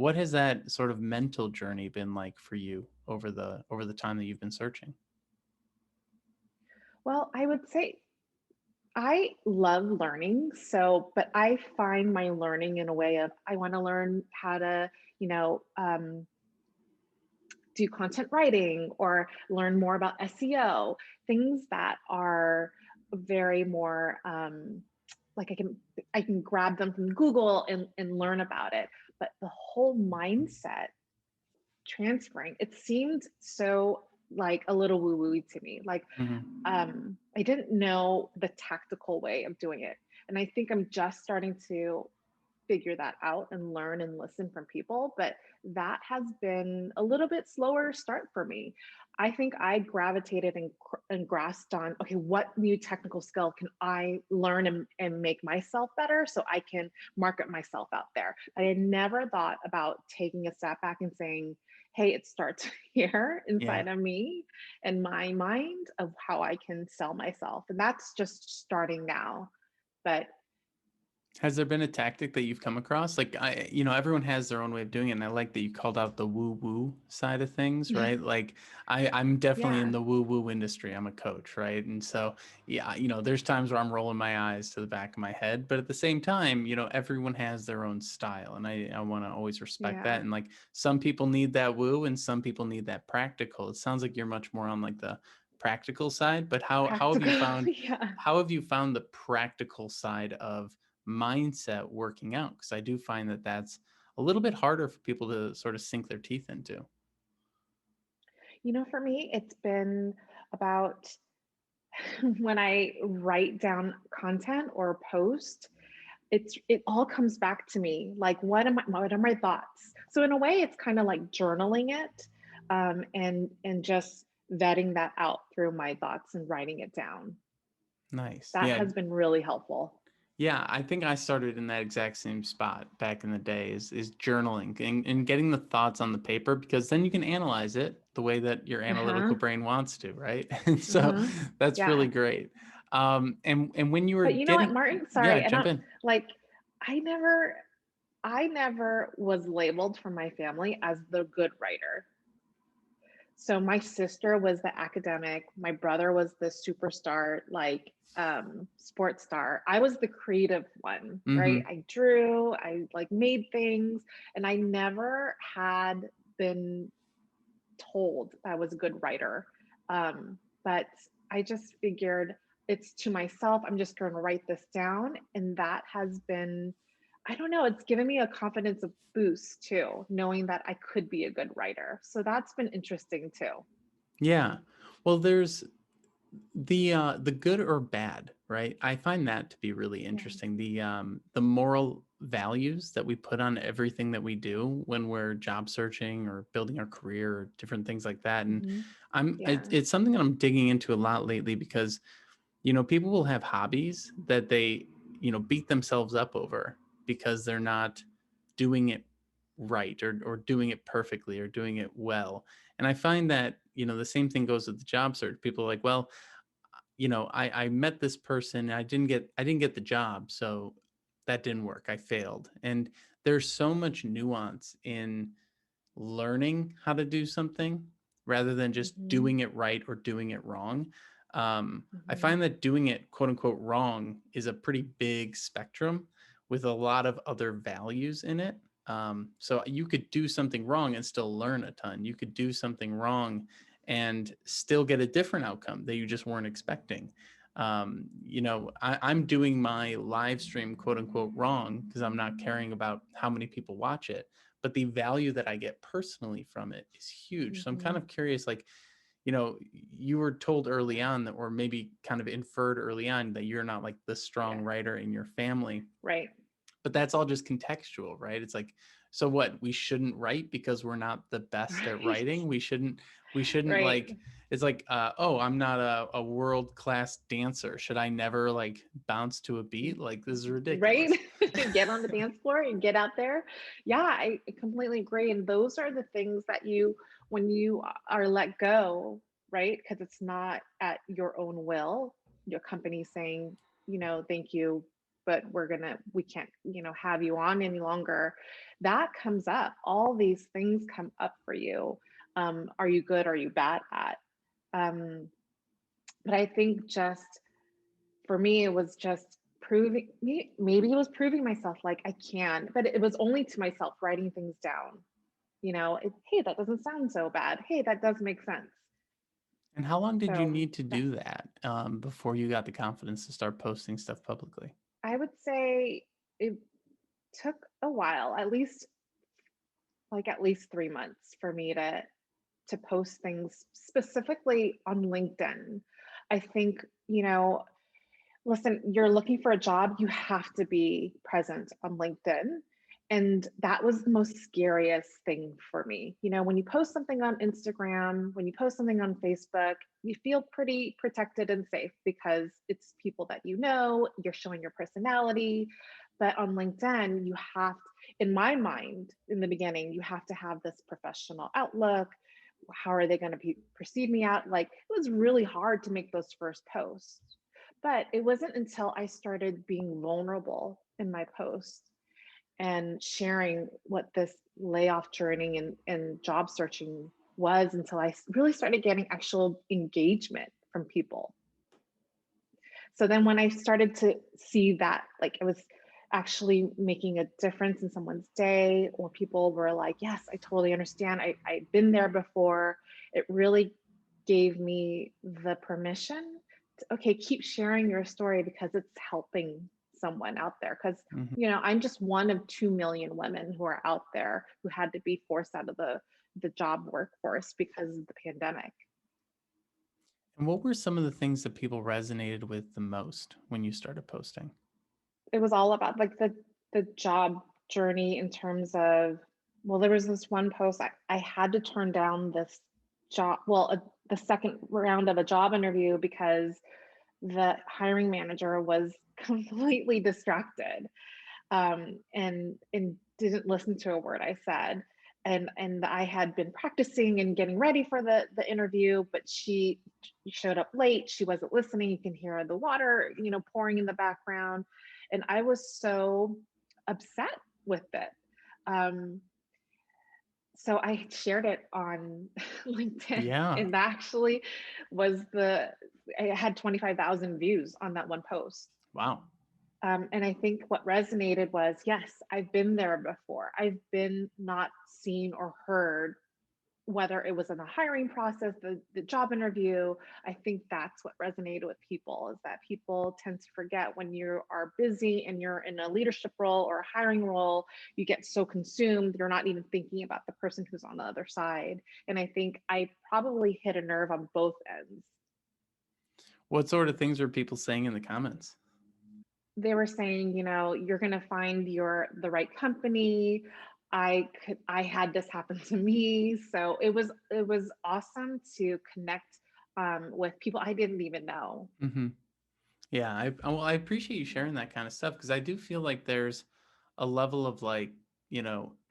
What has that sort of mental journey been like for you over the time that you've been searching? Well, I would say I love learning. So, but I find my learning in a way of I want to learn how to, you know, do content writing or learn more about SEO, things that are very more like I can grab them from Google and learn about it. But the whole mindset transferring, it seemed so like a little woo-woo to me. Like Hmm. I didn't know the tactical way of doing it. And I think I'm just starting to figure that out and learn and listen from people. But that has been a little bit slower start for me. I think I gravitated and grasped on, okay, what new technical skill can I learn and make myself better so I can market myself out there. I had never thought about taking a step back and saying, hey, it starts here Yeah. inside of me and my mind of how I can sell myself. And that's just starting now. But Has there been a tactic that you've come across? Like everyone has their own way of doing it, and I like that you called out the woo woo side of things, right? Like I'm definitely in yeah, the woo woo industry. I'm a coach, right? And so yeah, there's times where I'm rolling my eyes to the back of my head, but at the same time, everyone has their own style, and I want to always respect that. yeah. And like some people need that woo, and some people need that practical. It sounds like you're much more on like the practical side, but how have you Practical, found yeah. the practical side of mindset working out? Because I do find that that's a little bit harder for people to sort of sink their teeth into. For me, it's been about when I write down content or post, it all comes back to me. Like, what are my thoughts? So in a way, it's kind of like journaling it, and just vetting that out through my thoughts and writing it down. Nice. That Yeah. has been really helpful. Yeah, I think I started in that exact same spot back in the day is journaling and getting the thoughts on the paper, because then you can analyze it the way that your analytical Uh-huh. brain wants to, right? And so Uh-huh. that's really Yeah. great. And when you were But you know what, getting, Martin? yeah, Sorry, I jump don't in. like I never I never was labeled from my family as the good writer. So my sister was the academic, my brother was the superstar, like sports star. I was the creative one, right? Mm-hmm. I drew, I like made things, and I never had been told I was a good writer. But I just figured it's to myself, I'm just going to write this down. And that has been, I don't know, it's given me a confidence of boost too, knowing that I could be a good writer. So that's been interesting too. Yeah. Well, there's the good or bad, right? I find that to be really Yeah. interesting. The moral values that we put on everything that we do when we're job searching or building our career or different things like that. And Hmm. it's Yeah. it's something that I'm digging into a lot lately, because people will have hobbies that they beat themselves up over because they're not doing it right, or doing it perfectly, or doing it well. And I find that the same thing goes with the job search. People are like, well, I met this person and I didn't get the job, so that didn't work. I failed. And there's so much nuance in learning how to do something rather than just Hmm. doing it right or doing it wrong. I Hmm. find that doing it quote unquote wrong is a pretty big spectrum with a lot of other values in it. So you could do something wrong and still learn a ton. You could do something wrong and still get a different outcome that you just weren't expecting. I'm doing my live stream quote unquote wrong because I'm not caring about how many people watch it, but the value that I get personally from it is huge. So I'm kind Hmm. of curious, like, you were told early on that, or maybe kind of inferred early on, that you're not like the strong Yeah. writer in your family, Right. but that's all just contextual, right? It's like, so what? We shouldn't write because we're not the best at Right. writing. We shouldn't Right. like, it's like, oh, I'm not a world-class dancer. Should I never like bounce to a beat? Like, this is Right. ridiculous. Get on the dance floor and get out there. Yeah, I completely agree. And those are the things that when you are let go, right? Because it's not at your own will, your company saying, thank you, but we can't, have you on any longer. That comes up. All these things come up for you. Are you good? Are you bad at? Um, but I think just for me, it was just maybe it was proving myself like I can, but it was only to myself writing things down. Hey, that doesn't sound so bad. Hey, that does make sense. And how long did you So need to that do that before you got the confidence to start posting stuff publicly? I would say it took a while, at least 3 months for me to post things specifically on LinkedIn. I think, listen, you're looking for a job, you have to be present on LinkedIn. And that was the most scariest thing for me. When you post something on Instagram, when you post something on Facebook, you feel pretty protected and safe because it's people that you're showing your personality. But on LinkedIn, in my mind, in the beginning, you have to have this professional outlook. How are they going to perceive me out? Like, it was really hard to make those first posts. But it wasn't until I started being vulnerable in my posts and sharing what this layoff journey and job searching was until I really started getting actual engagement from people. So then when I started to see that, like, it was actually making a difference in someone's day, or people were like, yes, I totally understand. I've been there before. It really gave me the permission to, okay, keep sharing your story because it's helping someone out there. Because, Mhm. I'm just one of 2 million women who are out there who had to be forced out of the job workforce because of the pandemic. And what were some of the things that people resonated with the most when you started posting? It was all about like the job journey in terms of, well, there was this one post I had to turn down this job, the second round of a job interview because the hiring manager was completely distracted, and didn't listen to a word I said. And I had been practicing and getting ready for the interview, but she showed up late. She wasn't listening. You can hear the water, pouring in the background, and I was so upset with it. Um, so I shared it on LinkedIn, Yeah. and that actually was I had 25,000 views on that one post. Wow. And I think what resonated was, yes, I've been there before. I've been not seen or heard, whether it was in the hiring process, the job interview. I think that's what resonated with people, is that people tend to forget when you are busy and you're in a leadership role or a hiring role, you get so consumed, you're not even thinking about the person who's on the other side. And I think I probably hit a nerve on both ends. What sort of things were people saying in the comments? They were saying, you're going to find the right company. I had this happen to me. So it was awesome to connect with people I didn't even know. Hmm. Yeah, I appreciate you sharing that kind of stuff because I do feel like there's a level of like,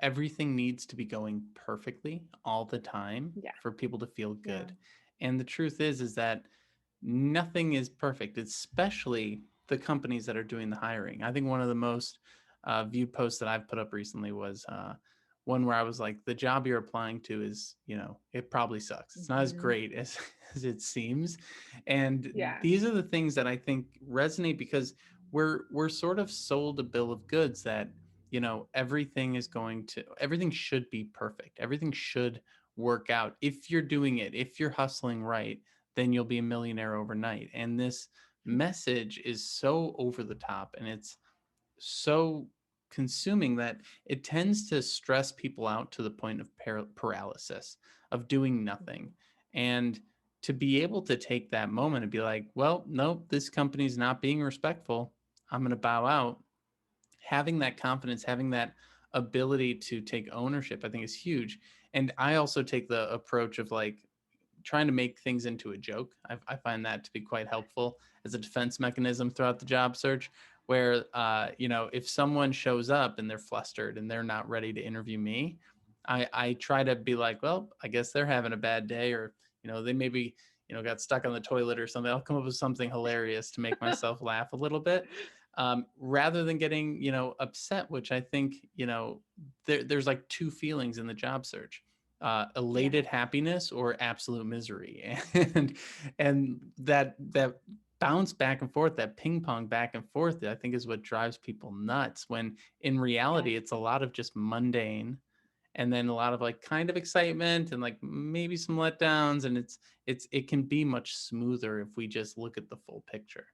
everything needs to be going perfectly all the time Yeah. for people to feel Yeah. good. And the truth is that nothing is perfect, especially the companies that are doing the hiring. I think one of the most viewed posts that I've put up recently was one where I was like, the job you're applying to is, it probably sucks. It's not as Hmm. great as, as it seems. And Yeah. these are the things that I think resonate because we're sort of sold a bill of goods that, everything should be perfect. Everything should work out. If you're doing it, if you're hustling right, then you'll be a millionaire overnight. And this message is so over the top and it's so consuming that it tends to stress people out to the point of paralysis, of doing nothing. And to be able to take that moment and be like, well, nope, this company's not being respectful. I'm going to bow out. Having that confidence, having that ability to take ownership, I think is huge. And I also take the approach of like, trying to make things into a joke. I find that to be quite helpful as a defense mechanism throughout the job search. Where, if someone shows up and they're flustered and they're not ready to interview me, I try to be like, well, I guess they're having a bad day, or they maybe got stuck on the toilet or something. I'll come up with something hilarious to make myself laugh a little bit. rather than getting, upset, which I think, there's like two feelings in the job search: elated Yes. happiness or absolute misery. And that bounce back and forth, that ping pong back and forth, I think is what drives people nuts, when in reality Yes. it's a lot of just mundane, and then a lot of like kind of excitement and like maybe some letdowns, and it can be much smoother if we just look at the full picture.